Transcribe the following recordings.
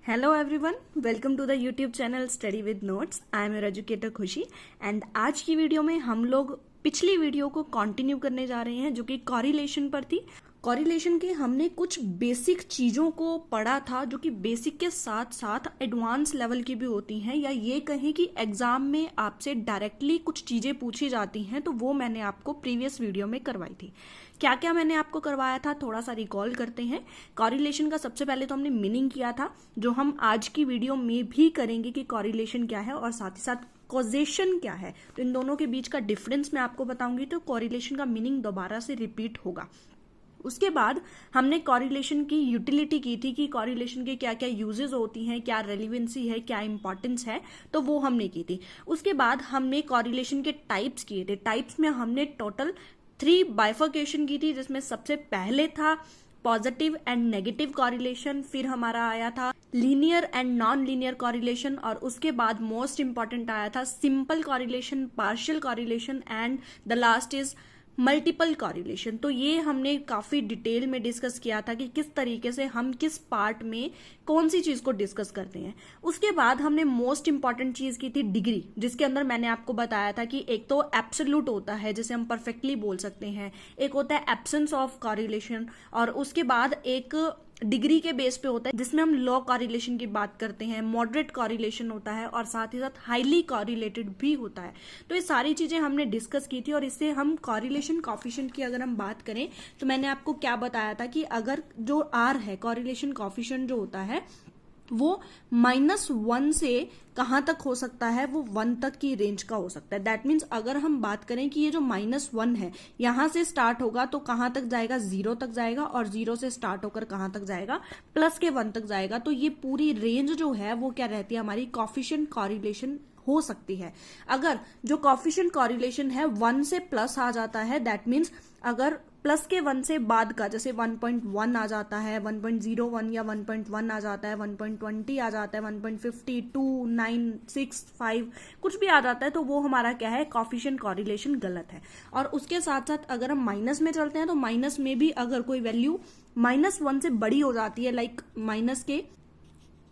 Hello everyone, welcome to the YouTube channel study with notes. I am your educator Khushi and आज की video में हम लोग पिछली वीडियो को कंटिन्यू करने जा रहे हैं जो कि कॉरिलेशन पर थी। कॉरिलेशन के हमने कुछ बेसिक चीज़ों को पढ़ा था जो कि बेसिक के साथ साथ एडवांस लेवल की भी होती हैं, या ये कहें कि एग्जाम में आपसे डायरेक्टली कुछ चीज़ें पूछी जाती हैं, तो वो मैंने आपको प्रीवियस वीडियो में करवाई थी। क्या क्या मैंने आपको करवाया था थोड़ा सा रिकॉल करते हैं। कॉरिलेशन का सबसे पहले तो हमने मीनिंग किया था, जो हम आज की वीडियो में भी करेंगे कि कॉरिलेशन क्या है, और साथ ही साथ कॉजेशन क्या है। तो इन दोनों के बीच का डिफरेंस मैं आपको बताऊंगी, तो कॉरिलेशन का मीनिंग दोबारा से रिपीट होगा। उसके बाद हमने कॉरिलेशन की यूटिलिटी की थी कि कॉरिलेशन के क्या क्या यूजेस होती हैं, क्या रेलिवेंसी है, क्या इंपॉर्टेंस है, तो वो हमने की थी। उसके बाद हमने कॉरिलेशन के टाइप्स किए थे। टाइप्स में हमने टोटल 3 बाइफर्केशन की थी, जिसमें सबसे पहले था पॉजिटिव एंड नेगेटिव कॉरिलेशन, फिर हमारा आया था linear and non linear correlation, और उसके बाद मोस्ट इंपॉर्टेंट आया था simple correlation, partial correlation and the last is multiple correlation. तो ये हमने काफी डिटेल में डिस्कस किया था कि किस तरीके से हम किस पार्ट में कौन सी चीज को डिस्कस करते हैं। उसके बाद हमने मोस्ट इंपॉर्टेंट चीज की थी डिग्री, जिसके अंदर मैंने आपको बताया था कि एक तो एब्सोल्यूट होता है जिसे हम परफेक्टली बोल सकते हैं, एक होता है एब्सेंस ऑफ कॉरिलेशन, और उसके बाद एक डिग्री के बेस पे होता है जिसमें हम लो कॉरिलेशन की बात करते हैं, मॉडरेट कॉरिलेशन होता है, और साथ ही साथ हाईली कॉरिलेटेड भी होता है। तो ये सारी चीजें हमने डिस्कस की थी, और इससे हम कॉरिलेशन कॉफिशिएंट की अगर हम बात करें तो मैंने आपको क्या बताया था कि अगर जो आर है, कॉरिलेशन कॉफिशिएंट जो होता है, वो -1 से कहां तक हो सकता है, वो 1 तक की रेंज का हो सकता है। दैट मीन्स अगर हम बात करें कि ये जो -1 है यहां से स्टार्ट होगा तो कहां तक जाएगा, 0 तक जाएगा, और 0 से स्टार्ट होकर कहां तक जाएगा, +1 तक जाएगा। तो ये पूरी रेंज जो है वो क्या रहती है, हमारी कॉफिशिएंट कॉरिलेशन हो सकती है। अगर जो कॉफिशिएंट कॉरिलेशन है 1 से प्लस आ जाता है, दैट मीन्स अगर प्लस के 1 से बाद का, जैसे 1.1 आ जाता है, 1.01 या 1.1 आ जाता है, 1.20 आ जाता है, 1.50, 2, 9, 6, 5 कुछ भी आ जाता है, तो वो हमारा क्या है, कॉफिशिएंट कॉरिलेशन गलत है। और उसके साथ साथ अगर हम माइनस में चलते हैं तो माइनस में भी अगर कोई वैल्यू -1 से बड़ी हो जाती है, लाइक माइनस के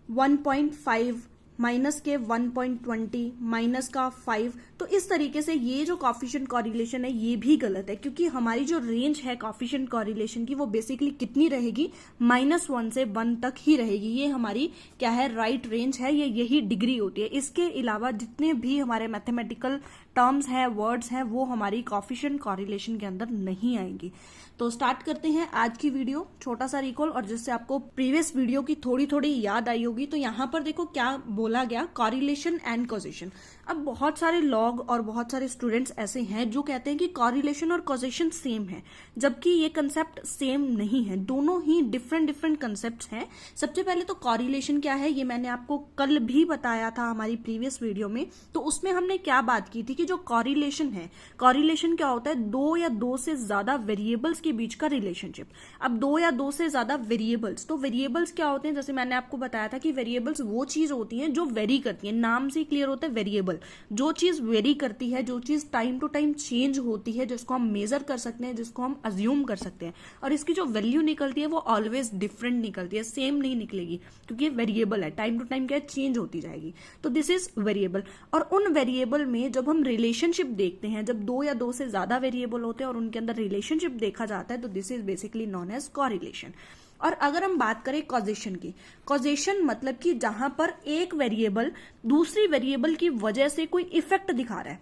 1.5, माइनस के 1.20, माइनस का 5, तो इस तरीके से ये जो कॉफिशिएंट कॉरिलेशन है ये भी गलत है, क्योंकि हमारी जो रेंज है कॉफिशिएंट कॉरिलेशन की वो बेसिकली कितनी रहेगी, -1 से 1 तक ही रहेगी। ये हमारी क्या है, राइट रेंज है, ये यही डिग्री होती है। इसके अलावा जितने भी हमारे मैथमेटिकल टर्म्स हैं, वर्ड्स हैं, वो हमारी कॉफिशिएंट कॉरिलेशन के अंदर नहीं आएंगी। तो स्टार्ट करते हैं आज की वीडियो। छोटा सा रिकॉल, और जिससे आपको प्रीवियस वीडियो की थोड़ी थोड़ी याद आई होगी। तो यहाँ पर देखो क्या बोला गया, कॉरिलेशन एंड कॉजेशन। अब बहुत सारे लॉग और बहुत सारे स्टूडेंट्स ऐसे हैं जो कहते हैं कि कॉरिलेशन और कॉजेशन सेम है, जबकि ये कंसेप्ट सेम नहीं है, दोनों ही डिफरेंट डिफरेंट कंसेप्ट हैं। सबसे पहले तो कॉरिलेशन क्या है ये मैंने आपको कल भी बताया था हमारी प्रीवियस वीडियो में। तो उसमें हमने क्या बात की थी कि जो कॉरिलेशन है, कॉरिलेशन क्या होता है, 2 या 2 से ज्यादा वेरिएबल्स के बीच का रिलेशनशिप। अब 2 या 2 से ज्यादा वेरिएबल्स, तो वेरिएबल्स क्या होते हैं, जैसे मैंने आपको बताया था कि वेरिएबल्स वो चीज होती हैं जो वेरी करती है, नाम से क्लियर होता है वेरिएबल। जो चीज वेरी करती है, जो चीज टाइम टू टाइम चेंज होती है, जिसको हम मेजर कर सकते हैं, जिसको हम अज्यूम कर सकते हैं, और इसकी जो वैल्यू निकलती है वो ऑलवेज डिफरेंट निकलती है, सेम नहीं निकलेगी, क्योंकि ये वेरिएबल है, टाइम टू टाइम क्या चेंज होती जाएगी। तो दिस इज वेरिएबल। और उन वेरिएबल में जब हम रिलेशनशिप देखते हैं, जब 2 या 2 से ज्यादा वेरिएबल होते हैं और उनके अंदर रिलेशनशिप देखा जाता है, तो this is basically nonsense correlation. और अगर हम बात करें कॉजेशन की, कॉजेशन मतलब कि जहां पर एक वेरिएबल दूसरी वेरिएबल की वजह से कोई इफेक्ट दिखा रहा है,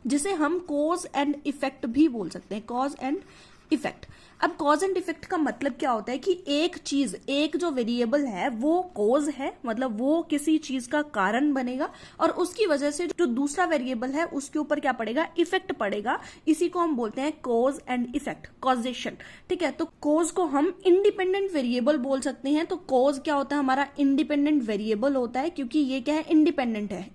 जिसे हम कॉज एंड इफेक्ट भी बोल सकते हैं, कॉज एंड इफेक्ट। अब कॉज एंड इफेक्ट का मतलब क्या होता है कि एक चीज, एक जो वेरिएबल है वो कॉज है, मतलब वो किसी चीज का कारण बनेगा, और उसकी वजह से जो दूसरा वेरिएबल है उसके ऊपर क्या पड़ेगा, इफेक्ट पड़ेगा। इसी को हम बोलते हैं कॉज एंड इफेक्ट, कॉजेशन। ठीक है, तो कॉज को हम इंडिपेंडेंट वेरिएबल बोल सकते हैं। तो कॉज क्या होता है, हमारा इंडिपेंडेंट वेरिएबल होता है, क्योंकि ये क्या है, इंडिपेंडेंट है,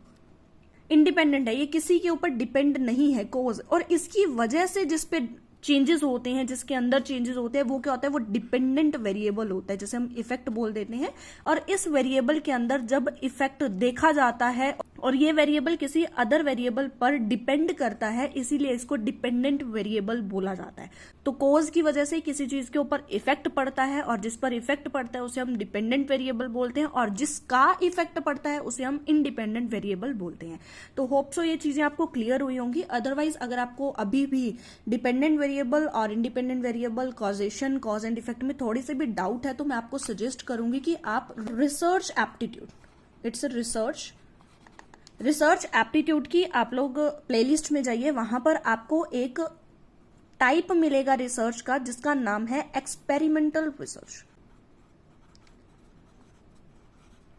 इंडिपेंडेंट है, ये किसी के ऊपर डिपेंड नहीं है, कॉज। और इसकी वजह से जिस पे चेंजेस होते हैं, जिसके अंदर चेंजेस होते हैं, वो क्या होता है, वो डिपेंडेंट वेरिएबल होता है, जैसे हम इफेक्ट बोल देते हैं। और इस वेरिएबल के अंदर जब इफेक्ट देखा जाता है और ये वेरिएबल किसी अदर वेरिएबल पर डिपेंड करता है, इसीलिए इसको डिपेंडेंट वेरिएबल बोला जाता है। तो कॉज की वजह से किसी चीज के ऊपर इफेक्ट पड़ता है, और जिस पर इफेक्ट पड़ता है उसे हम डिपेंडेंट वेरिएबल बोलते हैं, और जिसका इफेक्ट पड़ता है उसे हम इंडिपेंडेंट वेरिएबल बोलते हैं। तो होप सो ये चीजें आपको क्लियर हुई होंगी। अदरवाइज अगर आपको अभी भी डिपेंडेंट वेरिएबल और independent variable, causation, cause and effect में थोड़ी सी भी डाउट है, तो मैं आपको सजेस्ट करूंगी कि आप research aptitude, it's a research aptitude की आप लोग प्लेलिस्ट में जाइए, वहां पर आपको एक टाइप मिलेगा रिसर्च का जिसका नाम है एक्सपेरिमेंटल रिसर्च।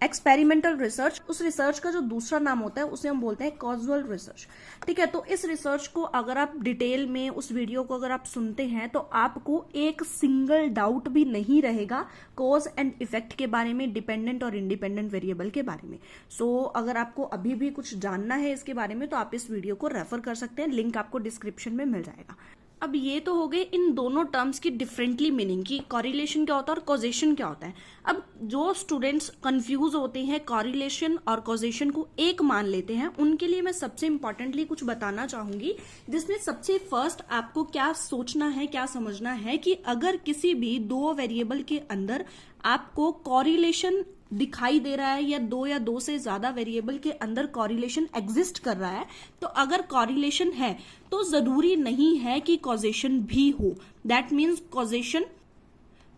एक्सपेरिमेंटल रिसर्च, उस रिसर्च का जो दूसरा नाम होता है उसे हम बोलते हैं कॉजुअल रिसर्च। ठीक है, तो इस रिसर्च को अगर आप डिटेल में उस वीडियो को अगर आप सुनते हैं तो आपको एक सिंगल डाउट भी नहीं रहेगा कॉज एंड इफेक्ट के बारे में, डिपेंडेंट और इंडिपेंडेंट वेरिएबल के बारे में। सो अगर आपको अभी भी कुछ जानना है इसके बारे में तो आप इस वीडियो को रेफर कर सकते हैं, लिंक आपको डिस्क्रिप्शन में मिल जाएगा। अब ये तो हो गए इन दोनों टर्म्स की डिफरेंटली मीनिंग की, कॉरिलेशन क्या होता है और कॉजेशन क्या होता है। अब जो स्टूडेंट्स कंफ्यूज होते हैं कॉरिलेशन और कॉजेशन को एक मान लेते हैं, उनके लिए मैं सबसे इंपॉर्टेंटली कुछ बताना चाहूंगी, जिसमें सबसे फर्स्ट आपको क्या सोचना है, क्या समझना है कि अगर किसी भी दो वेरिएबल के अंदर आपको कॉरिलेशन दिखाई दे रहा है या दो से ज्यादा वेरिएबल के अंदर कॉरिलेशन एग्जिस्ट कर रहा है, तो अगर कॉरिलेशन है तो जरूरी नहीं है कि कॉजेशन भी हो। दैट मीन्स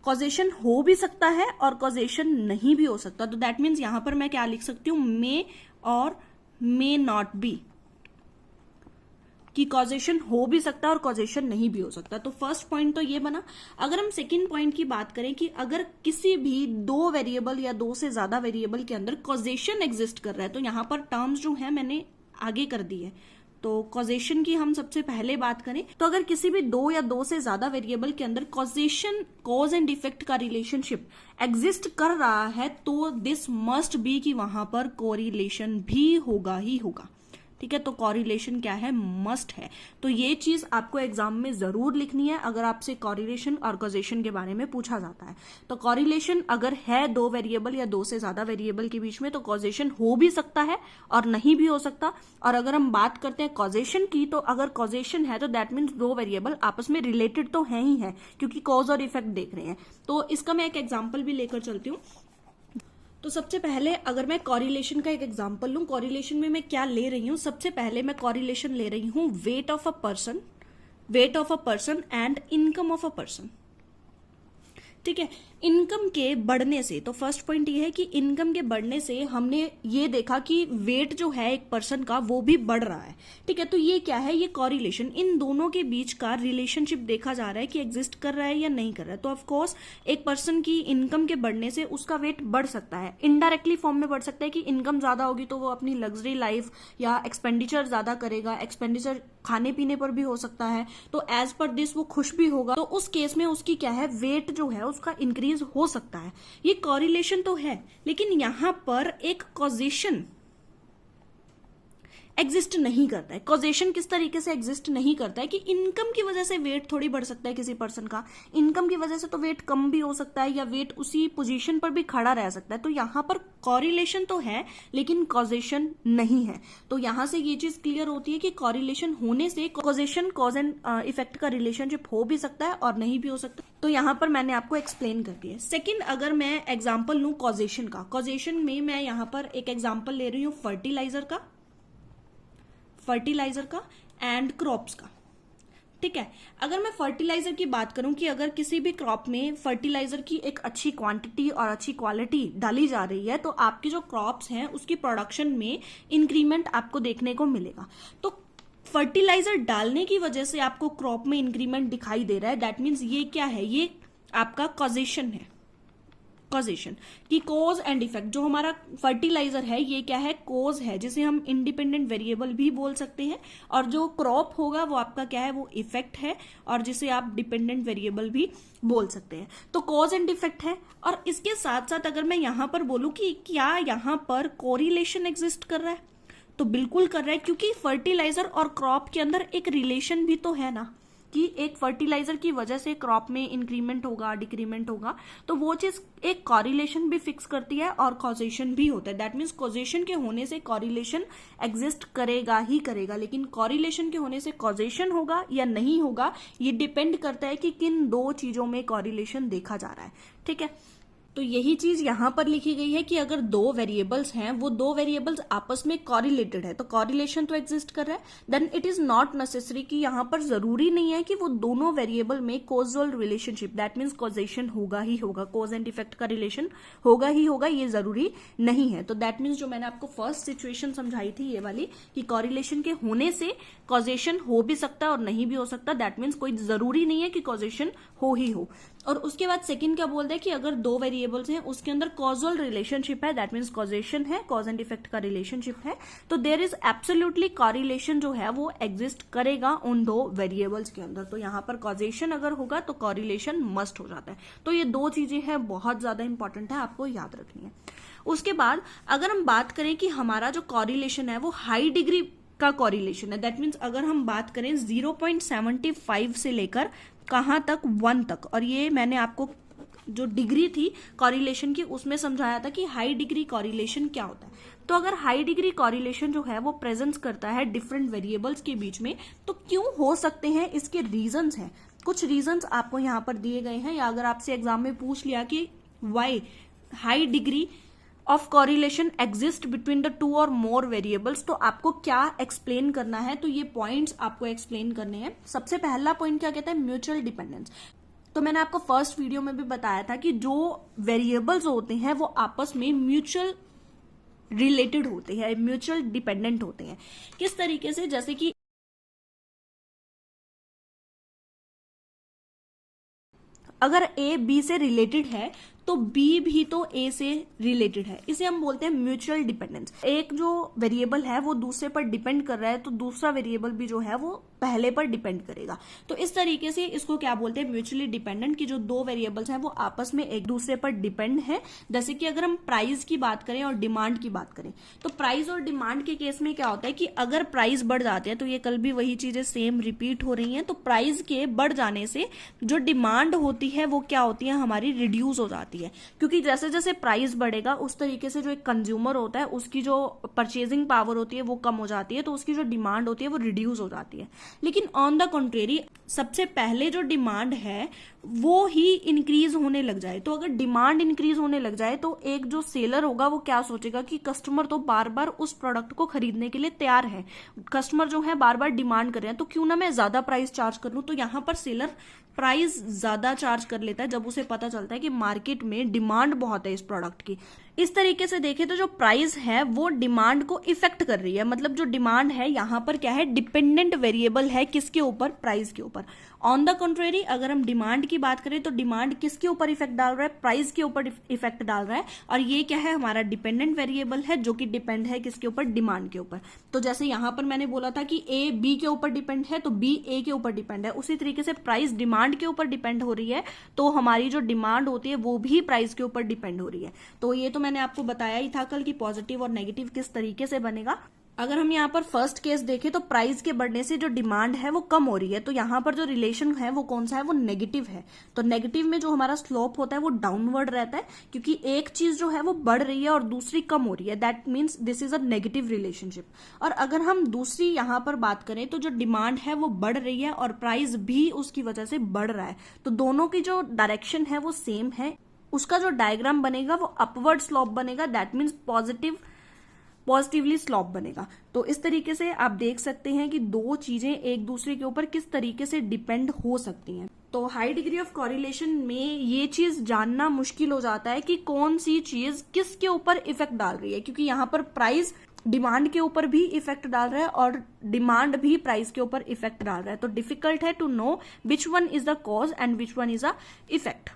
कॉजेशन हो भी सकता है और कॉजेशन नहीं भी हो सकता। तो दैट मीन्स यहां पर मैं क्या लिख सकती हूं, मे और मे नॉट बी, कि कॉजेशन हो भी सकता है और कॉजेशन नहीं भी हो सकता। तो फर्स्ट पॉइंट तो ये बना। अगर हम सेकंड पॉइंट की बात करें कि अगर किसी भी दो वेरिएबल या दो से ज्यादा वेरिएबल के अंदर कॉजेशन एग्जिस्ट कर रहा है, तो यहां पर टर्म्स जो है मैंने आगे कर दी है। तो कॉजेशन की हम सबसे पहले बात करें तो अगर किसी भी दो या दो से ज्यादा वेरिएबल के अंदर कॉजेशन, कॉज एंड इफेक्ट का रिलेशनशिप एग्जिस्ट कर रहा है, तो दिस मस्ट बी कि वहां पर कोरिलेशन भी होगा ही होगा। ठीक है, तो कॉरिलेशन क्या है, मस्ट है। तो ये चीज आपको एग्जाम में जरूर लिखनी है अगर आपसे कॉरिलेशन और कॉजेशन के बारे में पूछा जाता है। तो कॉरिलेशन अगर है दो वेरिएबल या दो से ज्यादा वेरिएबल के बीच में, तो कॉजेशन हो भी सकता है और नहीं भी हो सकता। और अगर हम बात करते हैं कॉजेशन की, तो अगर कॉजेशन है तो दैट मीन्स दो वेरिएबल आपस में रिलेटेड तो है ही है, क्योंकि कॉज और इफेक्ट देख रहे हैं। तो इसका मैं एक एग्जाम्पल भी लेकर चलती हूँ। तो सबसे पहले अगर मैं कॉरिलेशन का एक एग्जांपल लूं, कॉरिलेशन में मैं क्या ले रही हूं, सबसे पहले मैं कॉरिलेशन ले रही हूं weight of a person and income of a person. ठीक है, इनकम के बढ़ने से, तो फर्स्ट पॉइंट ये है कि इनकम के बढ़ने से हमने ये देखा कि वेट जो है एक पर्सन का वो भी बढ़ रहा है। ठीक है, तो ये क्या है, ये कॉरिलेशन, इन दोनों के बीच का रिलेशनशिप देखा जा रहा है कि एग्जिस्ट कर रहा है या नहीं कर रहा है। तो ऑफ कोर्स एक पर्सन की इनकम के बढ़ने से उसका वेट बढ़ सकता है, इनडायरेक्टली फॉर्म में बढ़ सकता है कि इनकम ज्यादा होगी तो वो अपनी लग्जरी लाइफ या एक्सपेंडिचर ज्यादा करेगा, एक्सपेंडिचर खाने पीने पर भी हो सकता है, तो एज पर दिस वो खुश भी होगा, तो उस केस में उसकी क्या है, वेट जो है उसका इंक्रीज हो सकता है। ये कॉरिलेशन तो है, लेकिन यहां पर एक कॉजेशन एग्जिस्ट नहीं करता है। कॉजेशन किस तरीके से एग्जिस्ट नहीं करता है कि इनकम की वजह से वेट थोड़ी बढ़ सकता है किसी पर्सन का, इनकम की वजह से तो वेट कम भी हो सकता है या वेट उसी पोजीशन पर भी खड़ा रह सकता है। तो यहां पर कॉरिलेशन तो है लेकिन कॉजेशन नहीं है। तो यहां से ये चीज क्लियर होती है कि कॉरिलेशन होने से कॉजेशन, कॉज एंड इफेक्ट का रिलेशनशिप हो भी सकता है और नहीं भी हो सकता। तो यहां पर मैंने आपको एक्सप्लेन कर दिया। सेकेंड, अगर मैं एग्जाम्पल लूं कॉजेशन का, कॉजेशन में मैं यहां पर एक एग्जाम्पल ले रही हूं फर्टिलाइजर का एंड क्रॉप्स का। ठीक है, अगर मैं फर्टिलाइजर की बात करूं कि अगर किसी भी क्रॉप में फर्टिलाइजर की एक अच्छी क्वांटिटी और अच्छी क्वालिटी डाली जा रही है, तो आपकी जो क्रॉप्स हैं उसकी प्रोडक्शन में इंक्रीमेंट आपको देखने को मिलेगा। तो फर्टिलाइजर डालने की वजह से आपको क्रॉप में इंक्रीमेंट दिखाई दे रहा है, दैट मीन्स ये क्या है, ये आपका कॉजेशन है। कॉजेशन की कॉज एंड इफेक्ट, जो हमारा फर्टिलाइजर है ये क्या है, कॉज है, जिसे हम इंडिपेंडेंट वेरिएबल भी बोल सकते हैं, और जो क्रॉप होगा वो आपका क्या है, वो इफेक्ट है, और जिसे आप डिपेंडेंट वेरिएबल भी बोल सकते हैं। तो कॉज एंड इफेक्ट है। और इसके साथ साथ अगर मैं यहां पर बोलूं कि क्या यहां पर कोरिलेशन एग्जिस्ट कर रहा है, तो बिल्कुल कर रहा है, क्योंकि फर्टिलाइजर और क्रॉप के अंदर एक रिलेशन भी तो है ना। कि एक फर्टिलाइजर की वजह से क्रॉप में इंक्रीमेंट होगा, डिक्रीमेंट होगा, तो वो चीज एक कॉरिलेशन भी फिक्स करती है और कॉजेशन भी होता है। दैट मीन्स कॉजेशन के होने से कॉरिलेशन एग्जिस्ट करेगा ही करेगा, लेकिन कॉरिलेशन के होने से कॉजेशन होगा या नहीं होगा ये डिपेंड करता है कि किन दो चीजों में कॉरिलेशन देखा जा रहा है। ठीक है, तो यही चीज यहां पर लिखी गई है कि अगर दो वेरिएबल्स हैं, वो दो वेरिएबल्स आपस में कॉरिलेटेड है, तो कॉरिलेशन तो एग्जिस्ट कर रहा है, then it is not necessary कि यहां पर जरूरी नहीं है कि वो दोनों वेरिएबल में causal relationship, that means causation होगा ही होगा, कोज एंड इफेक्ट का रिलेशन होगा ही होगा, ये जरूरी नहीं है। तो दैट मीन्स जो मैंने आपको फर्स्ट सिचुएशन समझाई थी ये वाली कि कॉरिलेशन के होने से कॉजेशन हो भी सकता है और नहीं भी हो सकता, दैट मीन्स कोई जरूरी नहीं है कि कॉजेशन हो ही हो। और उसके बाद सेकंड क्या बोलते हैं कि अगर दो वेरिएबल्स हैं उसके अंदर कॉजल रिलेशनशिप है, दैट मीन्स कॉजेशन है, कॉज एंड इफेक्ट का रिलेशनशिप है, तो देयर इज एब्सोल्युटली कॉरिलेशन जो है वो एग्जिस्ट करेगा उन दो वेरिएबल्स के अंदर। तो यहां पर कॉजेशन अगर होगा तो कॉरिलेशन मस्ट हो जाता है। तो ये दो चीजें हैं, बहुत ज्यादा इंपॉर्टेंट है, आपको याद रखनी है। उसके बाद अगर हम बात करें कि हमारा जो कॉरिलेशन है वो हाई डिग्री का कॉरिलेशन है, दैट मीन्स अगर हम बात करें 0.75 से लेकर कहां तक 1 तक, और ये मैंने आपको जो डिग्री थी कॉरिलेशन की उसमें समझाया था कि हाई डिग्री कॉरिलेशन क्या होता है। तो अगर हाई डिग्री कॉरिलेशन जो है वो प्रेजेंस करता है डिफरेंट वेरिएबल्स के बीच में, तो क्यों हो सकते हैं, इसके रीजंस हैं। कुछ रीजंस आपको यहां पर दिए गए हैं, या अगर आपसे एग्जाम में पूछ लिया कि why high degree of correlation exist between the two or more variables, तो आपको क्या एक्सप्लेन करना है, तो ये पॉइंट्स आपको एक्सप्लेन करने हैं। सबसे पहला पॉइंट क्या कहता है, म्यूचुअल डिपेंडेंस। तो मैंने आपको फर्स्ट वीडियो में भी बताया था कि जो वेरिएबल्स होते हैं वो आपस में म्यूचुअल रिलेटेड होते हैं, म्यूचुअल डिपेंडेंट होते हैं। किस तरीके से, जैसे कि अगर ए बी से रिलेटेड है तो बी भी तो ए से रिलेटेड है, इसे हम बोलते हैं म्यूचुअल डिपेंडेंस। एक जो वेरिएबल है वो दूसरे पर डिपेंड कर रहा है, तो दूसरा वेरिएबल भी जो है वो पहले पर डिपेंड करेगा। तो इस तरीके से इसको क्या बोलते हैं, म्यूचुअली डिपेंडेंट, कि जो दो वेरिएबल्स हैं वो आपस में एक दूसरे पर डिपेंड है। जैसे कि अगर हम प्राइस की बात करें और डिमांड की बात करें, तो प्राइस और डिमांड के केस में क्या होता है कि अगर प्राइस बढ़ जाते हैं, तो ये कल भी वही चीजें सेम रिपीट हो रही हैं, तो प्राइस के बढ़ जाने से जो डिमांड होती है वो क्या होती है, हमारी रिड्यूस हो जाती है। क्योंकि जैसे जैसे प्राइस बढ़ेगा उस तरीके से जो एक कंज्यूमर होता है उसकी जो परचेजिंग पावर होती है वो कम हो जाती है, तो उसकी जो डिमांड होती है वो रिड्यूस हो जाती है। लेकिन ऑन द कॉन्ट्रेरी सबसे पहले जो डिमांड है वो ही इंक्रीज होने लग जाए, तो अगर डिमांड इंक्रीज होने लग जाए तो एक जो सेलर होगा वो क्या सोचेगा कि कस्टमर तो बार बार उस प्रोडक्ट को खरीदने के लिए तैयार है, कस्टमर जो है बार बार डिमांड कर रहे हैं, तो क्यों ना मैं ज्यादा प्राइस चार्ज कर लूं। तो यहां पर सेलर प्राइस ज्यादा चार्ज कर लेता है जब उसे पता चलता है कि मार्केट में डिमांड बहुत है इस प्रोडक्ट की। इस तरीके से देखें तो जो प्राइस है वो डिमांड को इफेक्ट कर रही है, मतलब जो डिमांड है यहाँ पर क्या है, डिपेंडेंट वेरिएबल है किसके ऊपर, प्राइस के ऊपर। ऑन द कंट्रेरी अगर हम डिमांड की बात करें तो डिमांड किसके ऊपर इफेक्ट डाल रहा है, प्राइस के ऊपर इफेक्ट डाल रहा है, और ये क्या है, हमारा डिपेंडेंट वेरिएबल है जो कि डिपेंड है किसके ऊपर, डिमांड के ऊपर। तो जैसे यहां पर मैंने बोला था कि ए बी के ऊपर डिपेंड है तो बी ए के ऊपर डिपेंड है, उसी तरीके से प्राइस डिमांड के ऊपर डिपेंड हो रही है, तो हमारी जो डिमांड होती है वो भी प्राइस के ऊपर डिपेंड हो रही है। तो ये तो मैंने आपको बताया ही था कल कि पॉजिटिव और नेगेटिव किस तरीके से बनेगा। अगर हम यहाँ पर फर्स्ट केस देखें तो प्राइस के बढ़ने से जो डिमांड है वो कम हो रही है, तो यहाँ पर जो रिलेशन है वो कौन सा है, वो नेगेटिव है। तो नेगेटिव में जो हमारा स्लोप होता है वो डाउनवर्ड रहता है, क्योंकि एक चीज जो है वो बढ़ रही है और दूसरी कम हो रही है, that means this is a negative relationship. और अगर हम दूसरी यहाँ पर बात करें तो जो डिमांड है वो बढ़ रही है और प्राइस भी उसकी वजह से बढ़ रहा है, तो दोनों की जो डायरेक्शन है वो सेम है, उसका जो डायग्राम बनेगा वो अपवर्ड स्लोप बनेगा, दैट मीन्स पॉजिटिवली स्लॉप बनेगा। तो इस तरीके से आप देख सकते हैं कि दो चीजें एक दूसरे के ऊपर किस तरीके से डिपेंड हो सकती हैं। तो हाई डिग्री ऑफ कॉरिलेशन में ये चीज जानना मुश्किल हो जाता है कि कौन सी चीज किसके ऊपर इफेक्ट डाल रही है, क्योंकि यहाँ पर प्राइस डिमांड के ऊपर भी इफेक्ट डाल रहा है और डिमांड भी प्राइस के ऊपर इफेक्ट डाल रहा है। तो डिफिकल्ट है to know which one is the cause and which one is the effect.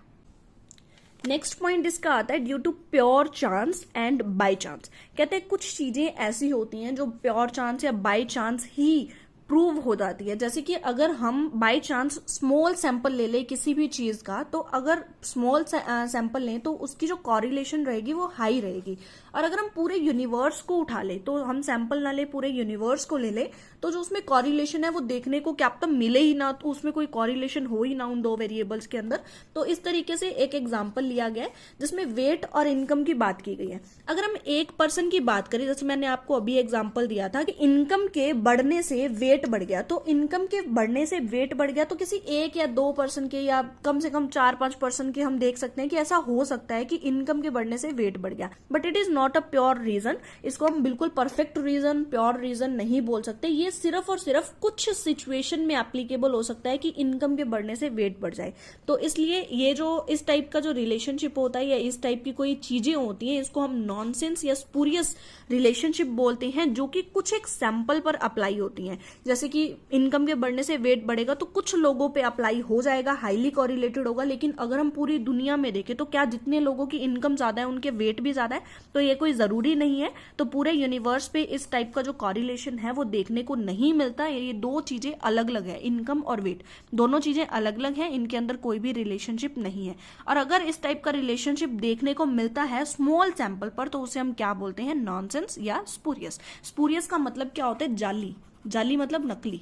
Next point इसका आता है due to pure chance and by chance. कहते हैं कुछ चीजें ऐसी होती हैं जो प्योर चांस या बाय चांस ही प्रूव हो जाती है। जैसे कि अगर हम बाय चांस स्मॉल सैंपल ले लें किसी भी चीज का, तो अगर स्मॉल सैंपल लें तो उसकी जो कॉरिलेशन रहेगी वो हाई रहेगी। और अगर हम पूरे यूनिवर्स को उठा ले, तो हम सैंपल ना ले, पूरे यूनिवर्स को ले ले, तो जो उसमें कॉरिलेशन है वो देखने को क्या पता मिले ही ना, तो उसमें कोई कॉरिलेशन हो ही ना उन दो वेरिएबल्स के अंदर। तो इस तरीके से एक एग्जाम्पल लिया गया है जिसमें वेट और इनकम की बात की गई है। अगर हम एक पर्सन की बात करें, जैसे मैंने आपको अभी एग्जाम्पल दिया था कि इनकम के बढ़ने से वेट बढ़ गया, तो इनकम के बढ़ने से वेट बढ़ गया, तो किसी एक या दो पर्सन के या कम से कम 4-5 पर्सन के हम देख सकते हैं कि ऐसा हो सकता है कि इनकम के बढ़ने से वेट बढ़ गया। But it is not a pure reason. इसको हम बिल्कुल परफेक्ट रीजन, प्योर रीजन नहीं बोल सकते। ये सिर्फ और सिर्फ कुछ सिचुएशन में एप्लीकेबल हो सकता है कि इनकम के बढ़ने से वेट बढ़ जाए। तो इसलिए ये जो इस टाइप का जो रिलेशनशिप होता है या इस टाइप की कोई चीजें होती हैं, इसको हम नॉनसेंस या स्पूरियस रिलेशनशिप बोलते हैं, जो कि कुछ एक सैंपल पर अप्लाई होती हैं। जैसे कि इनकम के बढ़ने से वेट बढ़ेगा तो कुछ लोगों पे अप्लाई हो जाएगा, हाईली कॉरिलेटेड होगा। लेकिन अगर हम पूरी दुनिया में देखें तो क्या जितने लोगों की इनकम ज्यादा है उनके वेट भी ज्यादा है? तो ये कोई जरूरी नहीं है। तो पूरे यूनिवर्स पे इस टाइप का जो कॉरिलेशन है वो देखने को नहीं मिलता। ये दो चीजें अलग अलग है, इनकम और वेट दोनों चीजें अलग अलग है, इनके अंदर कोई भी रिलेशनशिप नहीं है। और अगर इस टाइप का रिलेशनशिप देखने को मिलता है स्मॉल सैंपल पर, तो उसे हम क्या बोलते हैं? नॉनसेंस या स्पूरियस। स्पूरियस का मतलब क्या होता है? जाली। जाली मतलब नकली,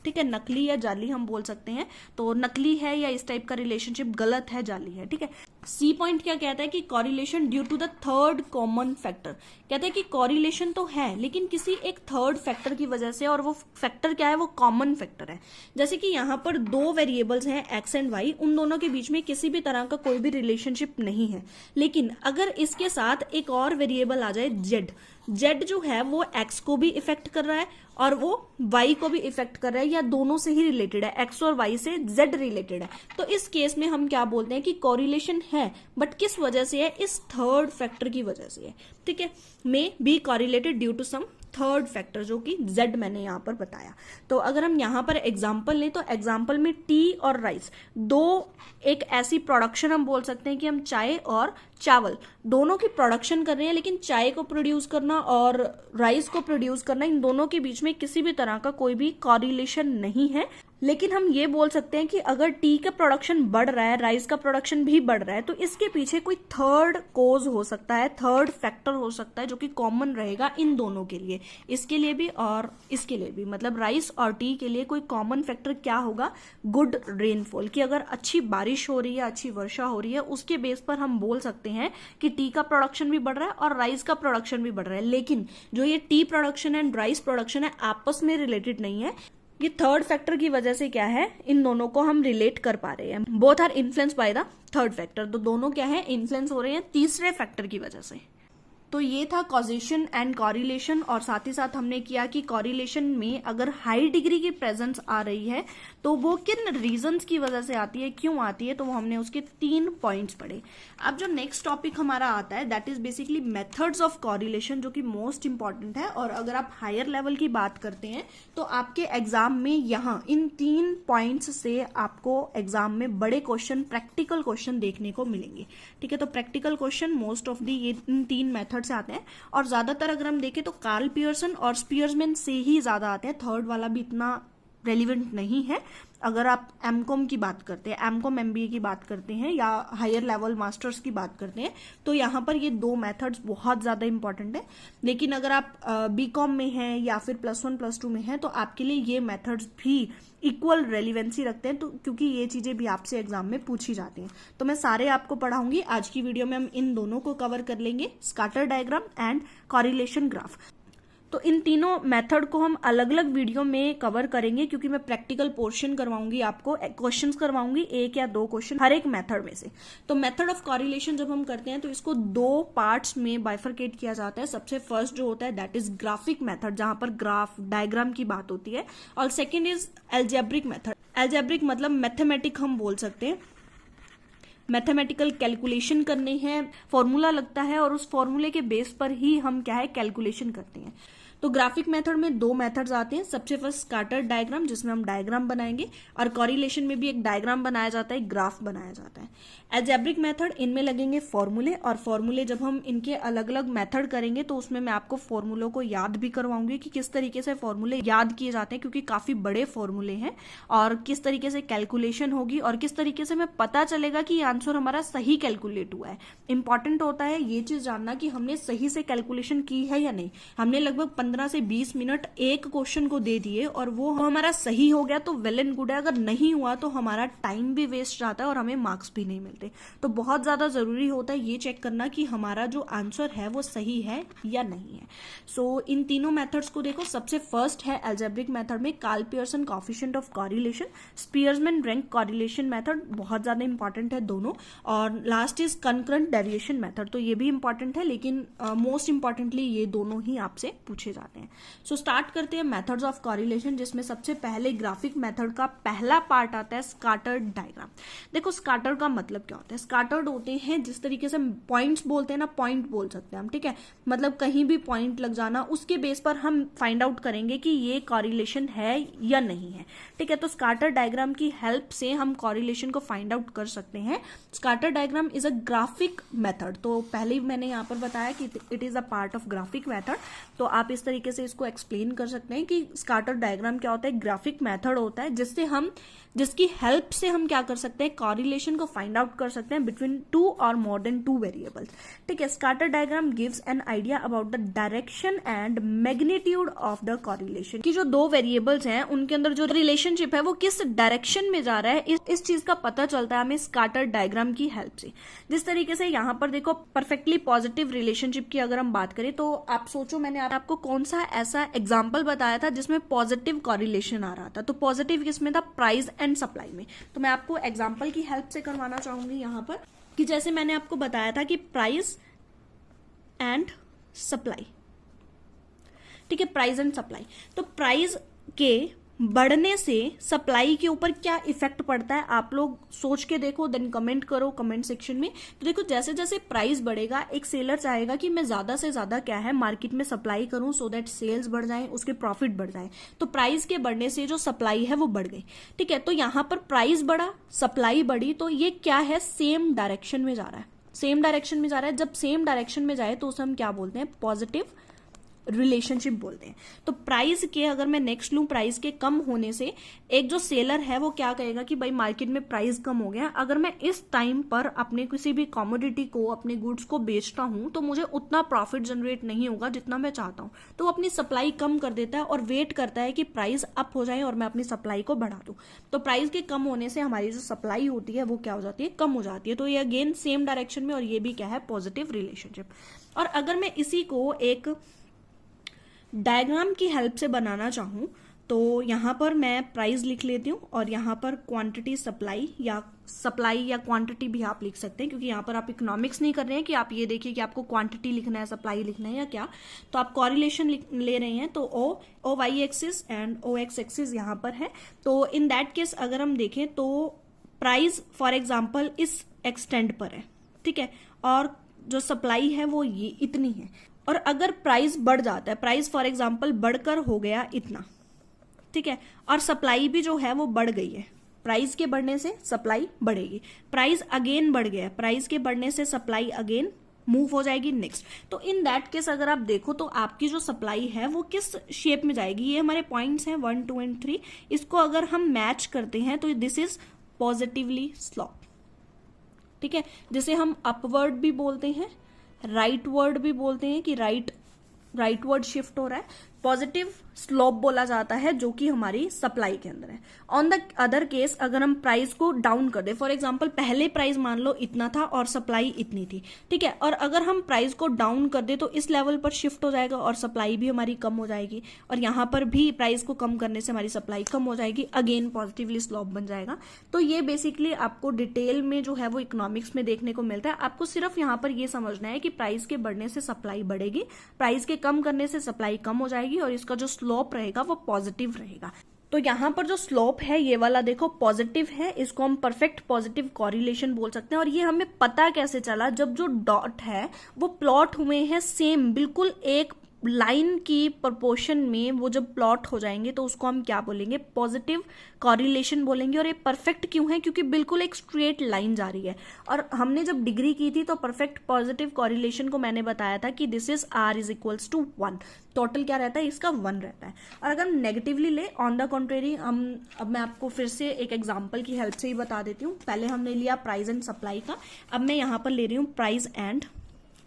ठीक है, नकली या जाली हम बोल सकते हैं। तो नकली है या इस टाइप का रिलेशनशिप गलत है, जाली है, ठीक है। सी पॉइंट क्या कहता है कि correlation due to the third common factor. कहता है कि कॉरिलेशन तो है लेकिन किसी एक थर्ड फैक्टर की वजह से, और वो फैक्टर क्या है? वो कॉमन फैक्टर है। जैसे कि यहाँ पर दो वेरिएबल्स हैं एक्स एंड वाई, उन दोनों के बीच में किसी भी तरह का कोई भी रिलेशनशिप नहीं है। लेकिन अगर इसके साथ एक और वेरिएबल आ जाए जेड, जेड जो है वो एक्स को भी इफेक्ट कर रहा है और वो वाई को भी इफेक्ट कर रहा है, या दोनों से ही रिलेटेड है, एक्स और वाई से जेड रिलेटेड है, तो इस केस में हम क्या बोलते हैं कि कॉरिलेशन है, बट किस वजह से है? इस थर्ड फैक्टर की वजह से है, ठीक है। May be correlated due to some third factor, जो कि जेड मैंने यहां पर बताया। तो अगर हम यहां पर एग्जाम्पल लें तो एग्जाम्पल में टी और राइस, दो एक ऐसी प्रोडक्शन हम बोल सकते हैं कि हम चाय और चावल दोनों की प्रोडक्शन कर रहे हैं, लेकिन चाय को प्रोड्यूस करना और राइस को प्रोड्यूस करना, इन दोनों के बीच में किसी भी तरह का कोई भी कॉरिलेशन नहीं है। लेकिन हम ये बोल सकते हैं कि अगर टी का प्रोडक्शन बढ़ रहा है, राइस का प्रोडक्शन भी बढ़ रहा है, तो इसके पीछे कोई थर्ड कोज हो सकता है, थर्ड फैक्टर हो सकता है, जो कि कॉमन रहेगा इन दोनों के लिए, इसके लिए भी और इसके लिए भी। मतलब राइस और टी के लिए कोई कॉमन फैक्टर क्या होगा? गुड रेनफॉल, कि अगर अच्छी बारिश हो रही है, अच्छी वर्षा हो रही है, उसके बेस पर हम बोल सकते हैं कि टी का प्रोडक्शन भी बढ़ रहा है और राइस का प्रोडक्शन भी बढ़ रहा है। लेकिन जो ये T production and rice production है, आपस में रिलेटेड नहीं है। ये थर्ड फैक्टर की वजह से क्या है? इन दोनों को हम रिलेट कर पा रहे हैं। Both are influence by the third factor. तो दोनों क्या है? इन्फ्लुएंस हो रहे हैं तीसरे फैक्टर की वजह से। तो ये था कॉजेशन एंड कॉरिलेशन, और साथ ही साथ हमने किया कि कॉरिलेशन में अगर हाई डिग्री की प्रेजेंस आ रही है तो वो किन रीजंस की वजह से आती है, क्यों आती है, तो वो हमने उसके 3 पॉइंट्स पढ़े। अब जो नेक्स्ट टॉपिक हमारा आता है that is basically methods of correlation, जो कि मोस्ट इंपॉर्टेंट है। और अगर आप हायर लेवल की बात करते हैं तो आपके एग्जाम में यहाँ इन 3 पॉइंट्स से आपको एग्जाम में बड़े क्वेश्चन, प्रैक्टिकल क्वेश्चन देखने को मिलेंगे, ठीक है। तो practical question most of the ये इन 3 मेथड से आते हैं, और ज्यादातर अगर हम देखें तो कार्ल पियर्सन और स्पीयरमैन से ही ज्यादा आते हैं। थर्ड वाला भी इतना रेलिवेंट नहीं है। अगर आप एमकॉम की बात करते हैं, एमकॉम एमबीए की बात करते हैं, या हायर लेवल मास्टर्स की बात करते हैं, तो यहाँ पर ये 2 मेथड्स बहुत ज्यादा इंपॉर्टेंट है। लेकिन अगर आप बीकॉम में हैं या फिर +1 +2 में हैं, तो आपके लिए ये मेथड्स भी इक्वल रेलिवेंसी रखते हैं, तो क्योंकि ये चीजें भी आपसे एग्जाम में पूछी जाती हैं। तो मैं सारे आपको पढ़ाऊंगी। आज की वीडियो में हम इन दोनों को कवर कर लेंगे, scatter diagram and correlation graph. तो इन तीनों मेथड को हम अलग अलग वीडियो में कवर करेंगे, क्योंकि मैं प्रैक्टिकल पोर्शन करवाऊंगी, आपको क्वेश्चंस करवाऊंगी, 1 या 2 क्वेश्चन हर एक मेथड में से। तो मेथड ऑफ कॉरिलेशन जब हम करते हैं तो इसको 2 पार्ट्स में बाइफरकेट किया जाता है। सबसे फर्स्ट जो होता है दैट इज ग्राफिक मेथड, जहां पर ग्राफ डायग्राम की बात होती है, और second is algebraic method. Algebraic मतलब मैथमेटिक हम बोल सकते हैं, मैथमेटिकल कैलकुलेशन करने हैं, फॉर्मूला लगता है और उस फॉर्मूले के बेस पर ही हम क्या है कैलकुलेशन करते हैं। तो ग्राफिक मेथड में दो मेथड्स आते हैं। सबसे फर्स्ट स्कैटर डायग्राम, जिसमें हम डायग्राम बनाएंगे, और कॉरिलेशन में भी एक डायग्राम बनाया जाता है, ग्राफ बनाया जाता है। अलजेब्रिक मेथड, इनमें लगेंगे फॉर्मूले, और फॉर्मूले जब हम इनके अलग अलग मेथड करेंगे तो उसमें मैं आपको फॉर्मूलों को याद भी करवाऊंगी कि किस तरीके से फॉर्मूले याद किए जाते हैं, क्योंकि काफी बड़े फॉर्मूले हैं, और किस तरीके से कैलकुलेशन होगी और किस तरीके से हमें पता चलेगा कि आंसर हमारा सही कैलकुलेट हुआ है। इंपॉर्टेंट होता है ये चीज जानना कि हमने सही से कैलकुलेशन की है या नहीं। हमने लगभग 15 से 20 मिनट एक क्वेश्चन को दे दिए और वो हमारा सही हो गया तो वेल एंड गुड है, अगर नहीं हुआ तो हमारा टाइम भी वेस्ट जाता है और हमें मार्क्स भी नहीं मिलते। तो बहुत ज्यादा जरूरी होता है ये चेक करना कि हमारा जो आंसर है वो सही है या नहीं है। सो इन तीनों मेथड्स को देखो। सबसे फर्स्ट है अलजेब्रिक मेथड में Karl Pearson coefficient of correlation, Spearman rank correlation method, बहुत ज्यादा इंपॉर्टेंट है दोनों। और last is concurrent deviation method, तो ये भी इंपॉर्टेंट है, लेकिन मोस्ट इंपॉर्टेंटली ये दोनों ही आपसे पूछे जाते हैं। सो स्टार्ट करते हैं मेथड्स ऑफ कोरिलेशन, जिसमें सबसे पहले ग्राफिक मेथड का पहला पार्ट आता है स्कैटर्ड डायग्राम। देखो स्कैटर का मतलब क्या होता है? स्कैटर्ड होते हैं, जिस तरीके से पॉइंट्स बोलते हैं ना, पॉइंट बोल सकते हैं हम, ठीक है, मतलब कहीं भी पॉइंट लग जाना, उसके बेस पर हम फाइंड आउट करेंगे कि ये कोरिलेशन है या नहीं है, ठीक है। तो स्कैटर डायग्राम की हेल्प से हम कोरिलेशन को फाइंड आउट कर सकते हैं। Scatter diagram is a graphic method, तो पहले ही मैंने यहाँ पर बताया कि it is a part of graphic method, तो आप इस तरीके से इसको एक्सप्लेन कर सकते हैं कि स्कैटर डायग्राम क्या होता है। ग्राफिक मेथड होता है जिसकी हेल्प से हम क्या कर सकते हैं, कोरिलेशन को फाइंड आउट कर सकते हैं between two or more than two variables, ठीक है। Scatter diagram gives an idea about the direction and magnitude of the correlation, कि जो दो वेरिएबल्स हैं उनके अंदर जो रिलेशनशिप है वो किस डायरेक्शन में जा रहा है, इस चीज का पता चलता है हमें स्कैटर डायग्राम की हेल्प से। जिस तरीके से यहाँ पर देखो परफेक्टली पॉजिटिव रिलेशनशिप की अगर हम बात करें तो आप सोचो मैंने आपको कौन सा ऐसा एग्जाम्पल बताया था जिसमें पॉजिटिव कोरिलेशन आ रहा था। तो पॉजिटिव किसमें था? प्राइस एंड सप्लाई में। तो मैं आपको एग्जाम्पल की हेल्प से करवाना चाहूंगी यहाँ पर, कि जैसे मैंने आपको बताया था कि प्राइस एंड सप्लाई, ठीक है, प्राइस एंड सप्लाई। तो प्राइस के बढ़ने से सप्लाई के ऊपर क्या इफेक्ट पड़ता है, आप लोग सोच के देखो, देन कमेंट करो कमेंट सेक्शन में। तो देखो जैसे जैसे प्राइस बढ़ेगा, एक सेलर चाहेगा कि मैं ज्यादा से ज्यादा क्या है मार्केट में सप्लाई करूं, सो दैट सेल्स बढ़ जाए, उसके प्रॉफिट बढ़ जाए। तो प्राइस के बढ़ने से जो सप्लाई है वो बढ़ गई, ठीक है। तो यहां पर प्राइस बढ़ा, सप्लाई बढ़ी, तो ये क्या है, सेम डायरेक्शन में जा रहा है, सेम डायरेक्शन में जा रहा है। जब सेम डायरेक्शन में जाए तो उसे हम क्या बोलते हैं, पॉजिटिव रिलेशनशिप बोलते हैं। तो प्राइस के अगर मैं नेक्स्ट लूं, प्राइस के कम होने से एक जो सेलर है वो क्या कहेगा कि भाई मार्केट में प्राइस कम हो गया, अगर मैं इस टाइम पर अपने किसी भी कमोडिटी को, अपने गुड्स को बेचता हूं तो मुझे उतना प्रॉफिट जनरेट नहीं होगा जितना मैं चाहता हूं। तो वो अपनी सप्लाई कम कर देता है और वेट करता है कि प्राइस अप हो जाए और मैं अपनी सप्लाई को बढ़ा दूं। तो प्राइस के कम होने से हमारी जो सप्लाई होती है वो क्या हो जाती है, कम हो जाती है। तो ये अगेन सेम डायरेक्शन में, और ये भी क्या है, पॉजिटिव रिलेशनशिप। और अगर मैं इसी को एक डायग्राम की हेल्प से बनाना चाहूं तो यहां पर मैं प्राइस लिख लेती हूं और यहां पर क्वांटिटी सप्लाई या क्वांटिटी भी आप लिख सकते हैं, क्योंकि यहां पर आप इकोनॉमिक्स नहीं कर रहे हैं कि आप ये देखिए कि आपको क्वांटिटी लिखना है, सप्लाई लिखना है या क्या। तो आप कोरिलेशन ले रहे हैं, तो O Y axis and O X axis यहां पर है। तो इन दैट केस अगर हम देखें तो प्राइस फॉर एग्जाम्पल इस एक्सटेंड पर है, ठीक है, और जो सप्लाई है वो ये इतनी है। और अगर प्राइस बढ़ जाता है, प्राइस फॉर एग्जांपल बढ़कर हो गया इतना, ठीक है, और सप्लाई भी जो है वो बढ़ गई है, प्राइस के बढ़ने से सप्लाई बढ़ेगी, प्राइस अगेन बढ़ गया, प्राइस के बढ़ने से सप्लाई अगेन मूव हो जाएगी नेक्स्ट। तो इन दैट केस अगर आप देखो तो आपकी जो सप्लाई है वो किस शेप में जाएगी, ये हमारे पॉइंट्स हैं 1, 2 एंड 3, इसको अगर हम मैच करते हैं तो दिस इज पॉजिटिवली स्लोप, ठीक है, जिसे हम अपवर्ड भी बोलते हैं, राइट वर्ड भी बोलते हैं कि राइट वर्ड शिफ्ट हो रहा है। पॉजिटिव स्लोप बोला जाता है जो कि हमारी सप्लाई के अंदर है। ऑन द अदर केस अगर हम प्राइस को डाउन कर दे, फॉर एग्जांपल पहले प्राइस मान लो इतना था और सप्लाई इतनी थी, ठीक है, और अगर हम प्राइस को डाउन कर दे तो इस लेवल पर शिफ्ट हो जाएगा और सप्लाई भी हमारी कम हो जाएगी, और यहां पर भी प्राइस को कम करने से हमारी सप्लाई कम हो जाएगी, अगेन पॉजिटिवली स्लोप बन जाएगा। तो ये बेसिकली आपको डिटेल में जो है वो इकोनॉमिक्स में देखने को मिलता है। आपको सिर्फ यहाँ पर ये समझना है कि प्राइस के बढ़ने से सप्लाई बढ़ेगी, प्राइस के कम करने से सप्लाई कम हो जाएगी, और इसका जो स्लोप रहेगा वो पॉजिटिव रहेगा। तो यहां पर जो स्लोप है ये वाला देखो पॉजिटिव है, इसको हम परफेक्ट पॉजिटिव कोरिलेशन बोल सकते हैं। और ये हमें पता कैसे चला, जब जो डॉट है वो प्लॉट हुए हैं सेम, बिल्कुल एक लाइन की प्रोपोर्शन में वो जब प्लॉट हो जाएंगे तो उसको हम क्या बोलेंगे, पॉजिटिव कॉरिलेशन बोलेंगे। और ये परफेक्ट क्यों है, क्योंकि बिल्कुल एक स्ट्रेट लाइन जा रही है। और हमने जब डिग्री की थी तो परफेक्ट पॉजिटिव कॉरिलेशन को मैंने बताया था कि this is R is equals to 1। Total क्या रहता है इसका 1 रहता है। और अगर हम नेगेटिवली ले, ऑन द कॉन्ट्रेरी, अब मैं आपको फिर से एक एग्जाम्पल की हेल्प से ही बता देती हूँ। पहले हमने लिया प्राइस एंड सप्लाई का, अब मैं यहाँ पर ले रही हूँ प्राइस एंड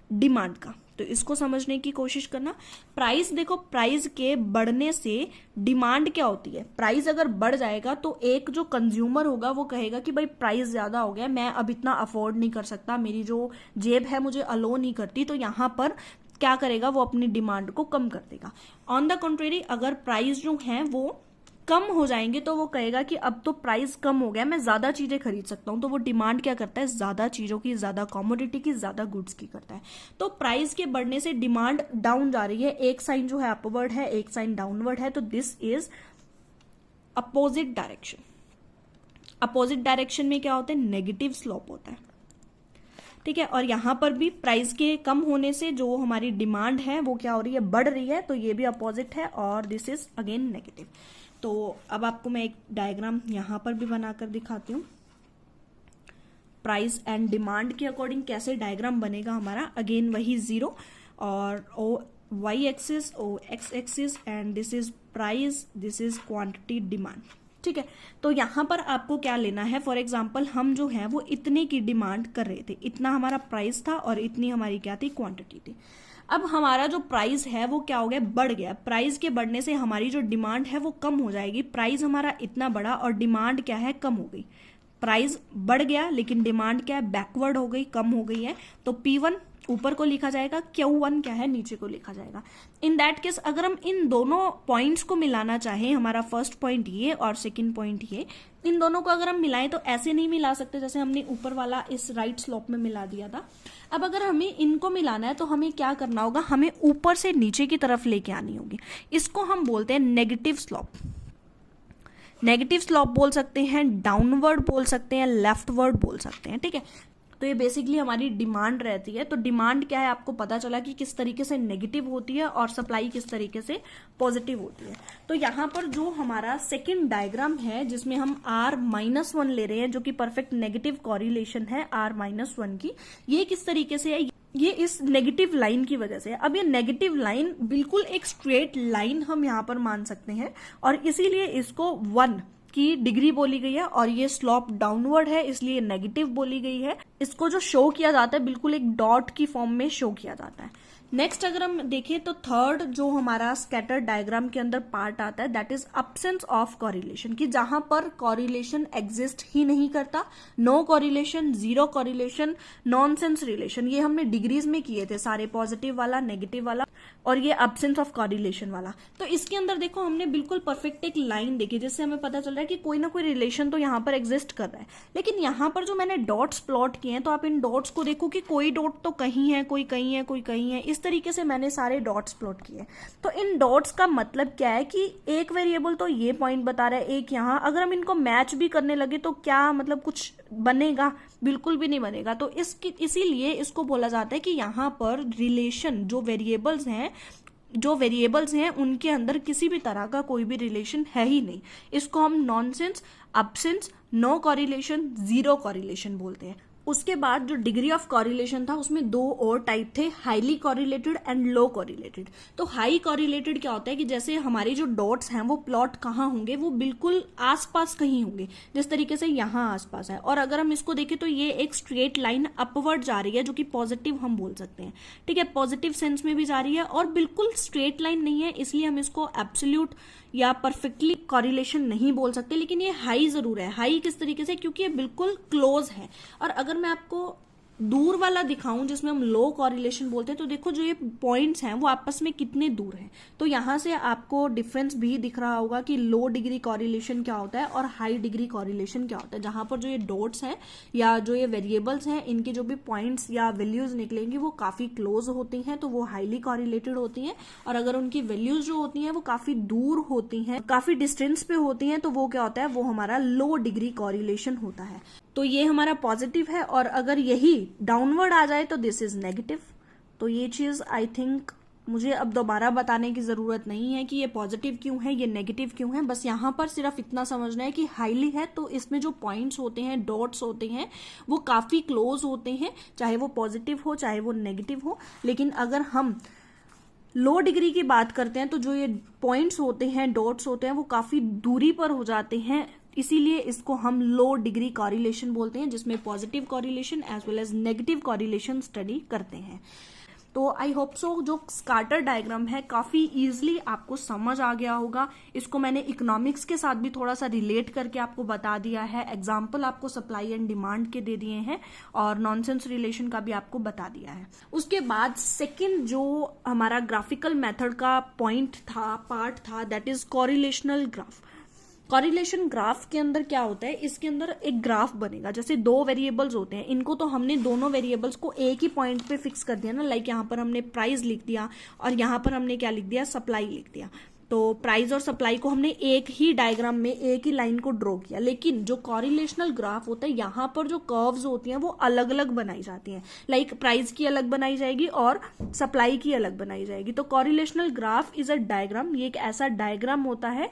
डिमांड का। तो इसको समझने की कोशिश करना। प्राइस देखो, प्राइस के बढ़ने से डिमांड क्या होती है, प्राइस अगर बढ़ जाएगा तो एक जो कंज्यूमर होगा वो कहेगा कि भाई प्राइस ज्यादा हो गया, मैं अब इतना अफोर्ड नहीं कर सकता, मेरी जो जेब है मुझे अलो नहीं करती, तो यहाँ पर क्या करेगा, वो अपनी डिमांड को कम कर देगा। ऑन द कंट्रेरी, अगर प्राइस जो है वो कम हो जाएंगे तो वो कहेगा कि अब तो प्राइस कम हो गया, मैं ज्यादा चीजें खरीद सकता हूं, तो वो डिमांड क्या करता है, ज्यादा चीजों की, ज्यादा कमोडिटी की, ज्यादा गुड्स की करता है। तो प्राइस के बढ़ने से डिमांड डाउन जा रही है, एक साइन जो है अपवर्ड है, एक साइन डाउनवर्ड है, तो this is opposite direction. Opposite direction में क्या होता है, नेगेटिव स्लोप होता है, ठीक है। और यहां पर भी प्राइस के कम होने से जो हमारी डिमांड है वो क्या हो रही है, बढ़ रही है, तो ये भी अपोजिट है और दिस इज अगेन नेगेटिव। तो अब आपको मैं एक डायग्राम यहां पर भी बनाकर दिखाती हूँ, प्राइस एंड डिमांड के अकॉर्डिंग कैसे डायग्राम बनेगा हमारा। अगेन वही 0 और O Y axis, O X axis, and this is price, this is quantity demand, ठीक है। तो यहां पर आपको क्या लेना है, फॉर एग्जाम्पल हम जो है वो इतने की डिमांड कर रहे थे, इतना हमारा प्राइस था और इतनी हमारी क्या थी, क्वांटिटी थी। अब हमारा जो प्राइस है वो क्या हो गया, बढ़ गया। प्राइस के बढ़ने से हमारी जो डिमांड है वो कम हो जाएगी। प्राइस हमारा इतना बढ़ा और डिमांड क्या है, कम हो गई। प्राइस बढ़ गया लेकिन डिमांड क्या है, बैकवर्ड हो गई, कम हो गई है। तो P1 ऊपर को लिखा जाएगा, Q1 क्या है, नीचे को लिखा जाएगा। इन दैट केस अगर हम इन दोनों पॉइंट्स को मिलाना चाहें, हमारा फर्स्ट पॉइंट ये और सेकंड पॉइंट ये, इन दोनों को अगर हम मिलाएं तो ऐसे नहीं मिला सकते जैसे हमने ऊपर वाला इस राइट स्लोप में मिला दिया था। अब अगर हमें इनको मिलाना है तो हमें क्या करना होगा, हमें ऊपर से नीचे की तरफ लेके आनी होगी। इसको हम बोलते हैं नेगेटिव स्लोप। नेगेटिव स्लोप बोल सकते हैं, डाउनवर्ड बोल सकते हैं, लेफ्टवर्ड बोल सकते हैं, ठीक है। तो ये बेसिकली हमारी डिमांड रहती है। तो डिमांड क्या है, आपको पता चला कि किस तरीके से नेगेटिव होती है और सप्लाई किस तरीके से पॉजिटिव होती है। तो यहाँ पर जो हमारा सेकंड डायग्राम है जिसमें हम R-1 ले रहे हैं, जो कि परफेक्ट नेगेटिव कॉरिलेशन है R-1 की, ये किस तरीके से है, ये इस नेगेटिव लाइन की वजह से। अब ये नेगेटिव लाइन बिल्कुल एक स्ट्रेट लाइन हम यहाँ पर मान सकते हैं और इसीलिए इसको 1 की डिग्री बोली गई है और ये स्लोप डाउनवर्ड है इसलिए नेगेटिव बोली गई है। इसको जो शो किया जाता है बिल्कुल एक डॉट की फॉर्म में शो किया जाता है। नेक्स्ट अगर हम देखें तो थर्ड जो हमारा स्कैटर डायग्राम के अंदर पार्ट आता है, that is absence of correlation, कि जहां पर कॉरिलेशन एग्जिस्ट ही नहीं करता। No correlation, zero correlation, nonsense relation, ये हमने डिग्रीज में किए थे सारे, पॉजिटिव वाला, नेगेटिव वाला और ये अब्सेंस ऑफ कॉरिलेशन वाला। तो इसके अंदर देखो हमने बिल्कुल परफेक्ट एक लाइन देखी जिससे हमें पता चल रहा है कि कोई ना कोई रिलेशन तो यहाँ पर एग्जिस्ट कर रहा है। लेकिन यहाँ पर जो मैंने डॉट्स प्लॉट किए हैं तो आप इन डॉट्स को देखो कि कोई डॉट तो कहीं है, कोई कहीं है, कोई कहीं है, इस तरीके से मैंने सारे डॉट्स प्लॉट किए। तो इन डॉट्स का मतलब क्या है कि एक वेरिएबल तो ये पॉइंट बता रहा है, एक यहाँ, अगर हम इनको मैच भी करने लगे तो क्या मतलब कुछ बनेगा, बिल्कुल भी नहीं बनेगा। तो इसीलिए इसको बोला जाता है कि यहाँ पर रिलेशन जो वेरिएबल्स हैं उनके अंदर किसी भी तरह का कोई भी रिलेशन है ही नहीं। इसको हम nonsense, absence, no correlation, zero correlation बोलते हैं। उसके बाद जो डिग्री ऑफ कॉरिलेशन था उसमें 2 और टाइप थे, हाईली कॉरिलेटेड एंड लो कॉरिलेटेड। तो हाई कॉरिलेटेड क्या होता है कि जैसे हमारे जो डॉट्स हैं वो प्लॉट कहाँ होंगे, वो बिल्कुल आसपास कहीं होंगे, जिस तरीके से यहाँ आसपास है। और अगर हम इसको देखें तो ये एक स्ट्रेट लाइन अपवर्ड जा रही है जो कि पॉजिटिव हम बोल सकते हैं, ठीक है, पॉजिटिव सेंस में भी जा रही है और बिल्कुल स्ट्रेट लाइन नहीं है, इसलिए हम इसको एब्सोल्यूट या परफेक्टली कॉरिलेशन नहीं बोल सकते। लेकिन ये हाई जरूर है। हाई किस तरीके से, क्योंकि ये बिल्कुल क्लोज है। और अगर मैं आपको दूर वाला दिखाऊं जिसमें हम लो कॉरिलेशन बोलते हैं, तो देखो जो ये पॉइंट्स हैं वो आपस में कितने दूर हैं। तो यहां से आपको डिफरेंस भी दिख रहा होगा कि लो डिग्री कॉरिलेशन क्या होता है और हाई डिग्री कॉरिलेशन क्या होता है। जहां पर जो ये डॉट्स हैं या जो ये वेरिएबल्स हैं, इनके जो भी पॉइंट्स या वैल्यूज निकलेंगी वो काफी क्लोज होती हैं, तो वो हाईली कॉरिलेटेड होती हैं। और अगर उनकी वैल्यूज जो होती हैं वो काफी दूर होती हैं, काफी डिस्टेंस पे होती हैं, तो वो क्या होता है, वो हमारा लो डिग्री कॉरिलेशन होता है। तो ये हमारा पॉजिटिव है और अगर यही डाउनवर्ड आ जाए तो दिस इज नेगेटिव। तो ये चीज आई थिंक मुझे अब दोबारा बताने की ज़रूरत नहीं है कि ये पॉजिटिव क्यों है, ये नेगेटिव क्यों है। बस यहाँ पर सिर्फ इतना समझना है कि हाईली है तो इसमें जो पॉइंट्स होते हैं, डॉट्स होते हैं, वो काफ़ी क्लोज होते हैं, चाहे वो पॉजिटिव हो चाहे वो नेगेटिव हो। लेकिन अगर हम लो डिग्री की बात करते हैं तो जो ये पॉइंट्स होते हैं, डॉट्स होते हैं, वो काफ़ी दूरी पर हो जाते हैं, इसीलिए इसको हम लो डिग्री कॉरिलेशन बोलते हैं, जिसमें positive correlation as well as negative correlation study करते हैं। तो आई होप सो जो स्कैटर डायग्राम है काफ़ी इजीली आपको समझ आ गया होगा। इसको मैंने इकोनॉमिक्स के साथ भी थोड़ा सा रिलेट करके आपको बता दिया है, एग्जाम्पल आपको सप्लाई एंड डिमांड के दे दिए हैं और नॉनसेंस रिलेशन का भी आपको बता दिया है। उसके बाद सेकंड जो हमारा ग्राफिकल मेथड का पॉइंट था, पार्ट था, that is correlational graph. Correlation graph के अंदर क्या होता है, इसके अंदर एक ग्राफ बनेगा। जैसे दो वेरिएबल्स होते हैं, इनको तो हमने दोनों वेरिएबल्स को एक ही पॉइंट पे फिक्स कर दिया ना, लाइक यहाँ पर हमने प्राइस लिख दिया और यहाँ पर हमने क्या लिख दिया, सप्लाई लिख दिया। तो प्राइस और सप्लाई को हमने एक ही डायग्राम में, एक ही लाइन को ड्रॉ किया। लेकिन जो कॉरिलेशनल ग्राफ होता है, यहाँ पर जो कर्व्स होती हैं वो अलग अलग बनाई जाती हैं, लाइक प्राइस की अलग बनाई जाएगी और सप्लाई की अलग बनाई जाएगी। तो कॉरिलेशनल ग्राफ इज अ डायग्राम, ये एक ऐसा डायग्राम होता है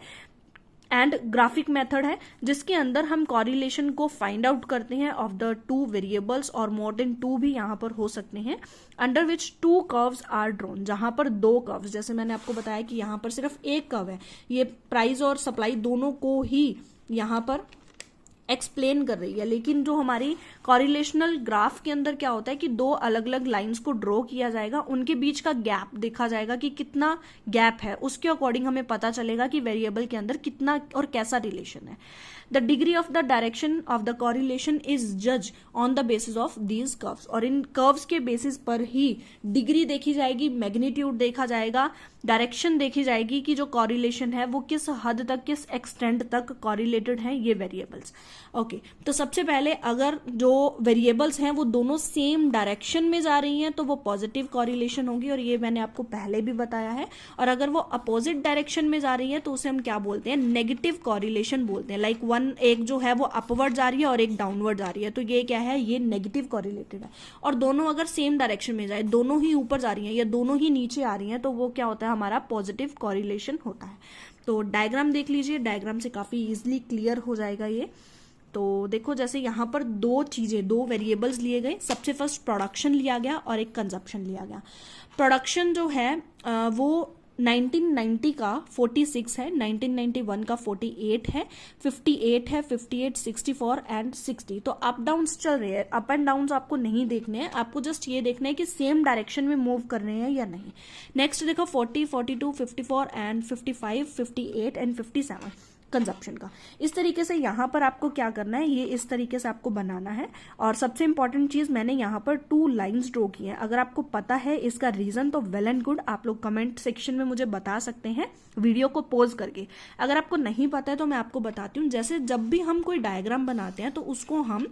एंड ग्राफिक मेथड है जिसके अंदर हम कॉरिलेशन को फाइंड आउट करते हैं ऑफ द टू वेरिएबल्स, और मोर देन टू भी यहाँ पर हो सकते हैं, under which two curves are drawn. जहां पर दो कर्व्स, जैसे मैंने आपको बताया कि यहाँ पर सिर्फ एक कर्व है, ये प्राइस और सप्लाई दोनों को ही यहाँ पर एक्सप्लेन कर रही है। लेकिन जो हमारी कॉरिलेशनल ग्राफ के अंदर क्या होता है कि दो अलग अलग लाइंस को ड्रॉ किया जाएगा, उनके बीच का गैप देखा जाएगा कि कितना गैप है, उसके अकॉर्डिंग हमें पता चलेगा कि वेरिएबल के अंदर कितना और कैसा रिलेशन है। The degree of the direction of the correlation is जज on the basis of these curves, और इन कर्व्स के बेसिस पर ही डिग्री देखी जाएगी, मैग्नीट्यूड देखा जाएगा, डायरेक्शन देखी जाएगी कि जो कॉरिलेशन है वो किस हद तक, किस एक्सटेंट तक कॉरिलेटेड है ये वेरिएबल्स। ओके, तो सबसे पहले अगर जो वेरिएबल्स हैं वो दोनों सेम डायरेक्शन में जा रही हैं तो वो पॉजिटिव कॉरिलेशन होगी, और ये मैंने आपको पहले भी बताया है। और अगर वो अपोजिट डायरेक्शन में जा रही है तो उसे हम क्या बोलते हैं, नेगेटिव कॉरिलेशन बोलते हैं। लाइक एक जो है वो अपवर्ड जा रही है और एक डाउनवर्ड जा रही है, तो ये क्या है, ये नेगेटिव कॉरिलेटेड है। और दोनों अगर सेम डायरेक्शन में जाए, दोनों ही ऊपर जा रही हैं या दोनों ही नीचे आ रही हैं, तो वो क्या होता है, हमारा पॉजिटिव कॉरिलेशन होता है। तो डायग्राम देख लीजिए, डायग्राम से काफी इजिली क्लियर हो जाएगा ये। तो देखो, जैसे यहाँ पर दो चीजें, दो वेरिएबल्स लिए गए। सबसे फर्स्ट प्रोडक्शन लिया गया और एक कंजप्शन लिया गया। प्रोडक्शन जो है वो 1990 का 46 है, 1991 का 48 है, 58 है, 58, 64 एंड 60। तो अप डाउन्स चल रहे हैं। अप एंड डाउन्स आपको नहीं देखने हैं, आपको जस्ट ये देखना है कि सेम डायरेक्शन में मूव कर रहे हैं या नहीं। नेक्स्ट देखो 40, 42, 54 एंड 55, 58 एंड 57 कंजप्शन का। इस तरीके से यहाँ पर आपको क्या करना है, ये इस तरीके से आपको बनाना है। और सबसे इंपॉर्टेंट चीज, मैंने यहाँ पर 2 लाइंस ड्रॉ की हैं। अगर आपको पता है इसका रीजन तो वेल एंड गुड, आप लोग कमेंट सेक्शन में मुझे बता सकते हैं वीडियो को पॉज करके। अगर आपको नहीं पता है तो मैं आपको बताती हूँ। जैसे जब भी हम कोई डायग्राम बनाते हैं तो उसको हम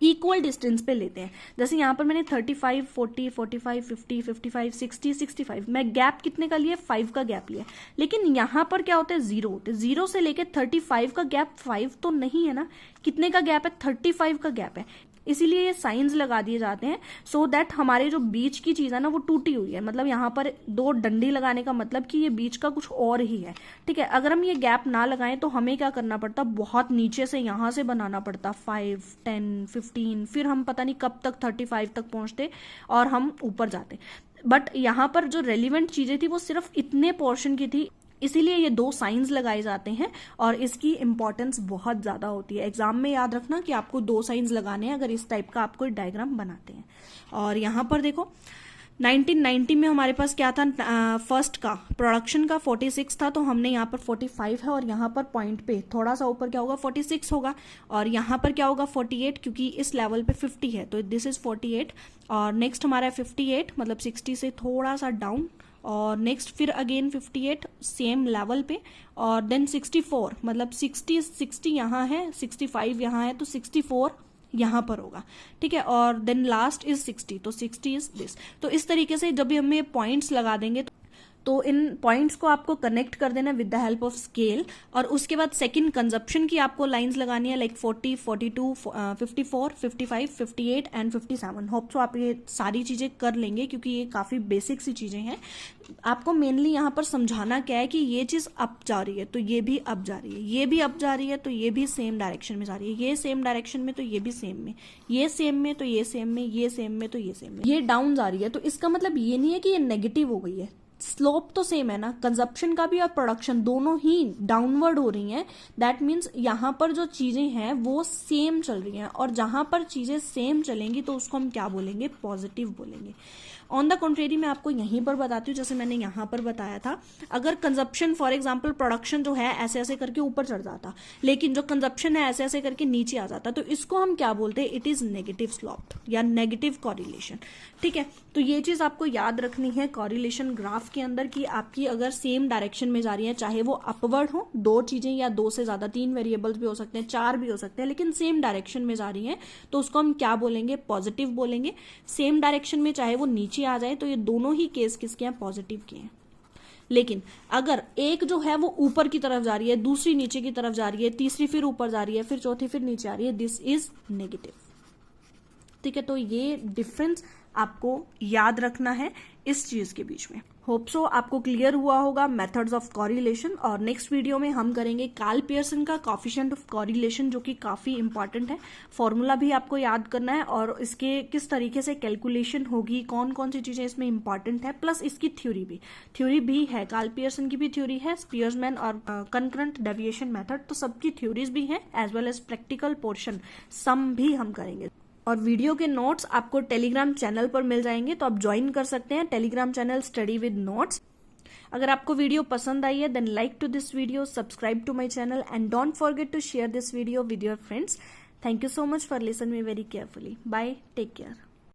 इक्वल डिस्टेंस पे लेते हैं। जैसे यहाँ पर मैंने 35, 40, 45, 50, 55, 60, 65, मैं गैप कितने का लिया, 5 का गैप लिया। लेकिन यहाँ पर क्या होता है, 0 होते हैं। 0 से लेके 35 का गैप 5 तो नहीं है ना, कितने का गैप है, 35 का गैप है। इसीलिए ये साइंस लगा दिए जाते हैं सो दैट हमारे जो बीच की चीज है ना वो टूटी हुई है। मतलब यहाँ पर 2 डंडी लगाने का मतलब कि ये बीच का कुछ और ही है, ठीक है। अगर हम ये गैप ना लगाएं तो हमें क्या करना पड़ता, बहुत नीचे से यहाँ से बनाना पड़ता, 5, 10, 15, फिर हम पता नहीं कब तक 35 तक पहुंचते और हम ऊपर जाते। बट यहाँ पर जो रेलिवेंट चीजें थी वो सिर्फ इतने पोर्शन की थी, इसीलिए ये 2 साइंस लगाए जाते हैं और इसकी इंपॉर्टेंस बहुत ज्यादा होती है। एग्जाम में याद रखना कि आपको 2 साइंस लगाने हैं अगर इस टाइप का आप कोई डायग्राम बनाते हैं। और यहाँ पर देखो 1990 में हमारे पास क्या था, फर्स्ट का प्रोडक्शन का 46 था, तो हमने यहाँ पर 45 है और यहाँ पर पॉइंट पे थोड़ा सा ऊपर क्या होगा, 46 होगा। और यहाँ पर क्या होगा, 48, क्योंकि इस लेवल पे 50 है तो दिस इज 48। और नेक्स्ट हमारा है 58, मतलब 60 से थोड़ा सा डाउन। और नेक्स्ट फिर अगेन 58 सेम लेवल पे, और देन 64, मतलब 60 यहाँ है, 65 यहाँ है, तो 64 यहाँ पर होगा, ठीक है। और देन लास्ट इज 60, तो 60 इज दिस। तो इस तरीके से जब भी हम ये पॉइंट्स लगा देंगे तो इन पॉइंट्स को आपको कनेक्ट कर देना with the help of scale, और उसके बाद सेकंड कंजप्शन की आपको लाइंस लगानी है, लाइक 40, 42, 54, 55, 58 एंड 57। होप सो आप ये सारी चीजें कर लेंगे क्योंकि ये काफी बेसिक सी चीजें हैं। आपको मेनली यहाँ पर समझाना क्या है कि ये चीज अप जा रही है तो ये भी अप जा रही है, ये भी अप जा रही है तो ये भी सेम डायरेक्शन में जा रही है, ये सेम डायरेक्शन में तो ये भी सेम में, ये सेम में तो ये सेम में, ये सेम में तो ये सेम में, ये डाउन जा रही है। तो इसका मतलब ये नहीं है कि ये नेगेटिव हो गई है, स्लोप तो सेम है ना, कंजप्शन का भी और प्रोडक्शन दोनों ही डाउनवर्ड हो रही हैं। दैट मीन्स यहाँ पर जो चीजें हैं वो सेम चल रही हैं, और जहां पर चीजें सेम चलेंगी तो उसको हम क्या बोलेंगे, पॉजिटिव बोलेंगे। ऑन द कॉन्ट्रेरी मैं आपको यहीं पर बताती हूँ, जैसे मैंने यहाँ पर बताया था, अगर कंजप्शन फॉर एग्जाम्पल प्रोडक्शन जो है ऐसे ऐसे करके ऊपर चढ़ जाता, लेकिन जो कंजप्शन है ऐसे ऐसे करके नीचे आ जाता, तो इसको हम क्या बोलते हैं, इट इज नेगेटिव स्लोप या नेगेटिव कॉरिलेशन। ठीक है, तो ये चीज आपको याद रखनी है कॉरिलेशन ग्राफ के अंदर कि आपकी अगर सेम डायरेक्शन में जा रही है, चाहे वो अपवर्ड हो, दो चीजें या दो से ज्यादा, 3 वेरिएबल्स भी हो सकते हैं, 4 भी हो सकते हैं, लेकिन सेम डायरेक्शन में जा रही हैं तो उसको हम क्या बोलेंगे, पॉजिटिव बोलेंगे। सेम डायरेक्शन में चाहे वो नीचे आ जाए तो ये दोनों ही केस किसके हैं, पॉजिटिव के हैं। लेकिन अगर एक जो है वो ऊपर की तरफ जा रही है, दूसरी नीचे की तरफ जा रही है, तीसरी फिर ऊपर जा रही है, फिर चौथी फिर नीचे आ रही है, दिस इज नेगेटिव। ठीक है, तो ये डिफरेंस आपको याद रखना है इस चीज के बीच में। होप सो आपको क्लियर हुआ होगा मेथड्स ऑफ कॉरिलेशन, और नेक्स्ट वीडियो में हम करेंगे कार्ल पियर्सन का कोएफिशिएंट ऑफ कॉरिलेशन, जो कि काफी इंपॉर्टेंट है। फॉर्मूला भी आपको याद करना है और इसके किस तरीके से कैलकुलेशन होगी, कौन कौन सी चीजें इसमें इंपॉर्टेंट है, प्लस इसकी थ्योरी भी है, कार्ल पियर्सन की भी थ्योरी है, स्पियर्समैन और कंकरेंट डेविएशन मेथड, तो सबकी थ्योरीज भी है as well as practical portion some भी हम करेंगे। और वीडियो के नोट्स आपको टेलीग्राम चैनल पर मिल जाएंगे, तो आप ज्वाइन कर सकते हैं Telegram channel study with notes. अगर आपको वीडियो पसंद आई है then like to this video, subscribe to my channel and don't forget to share this video with your friends. Thank you so much for listen me very carefully. Bye, take care.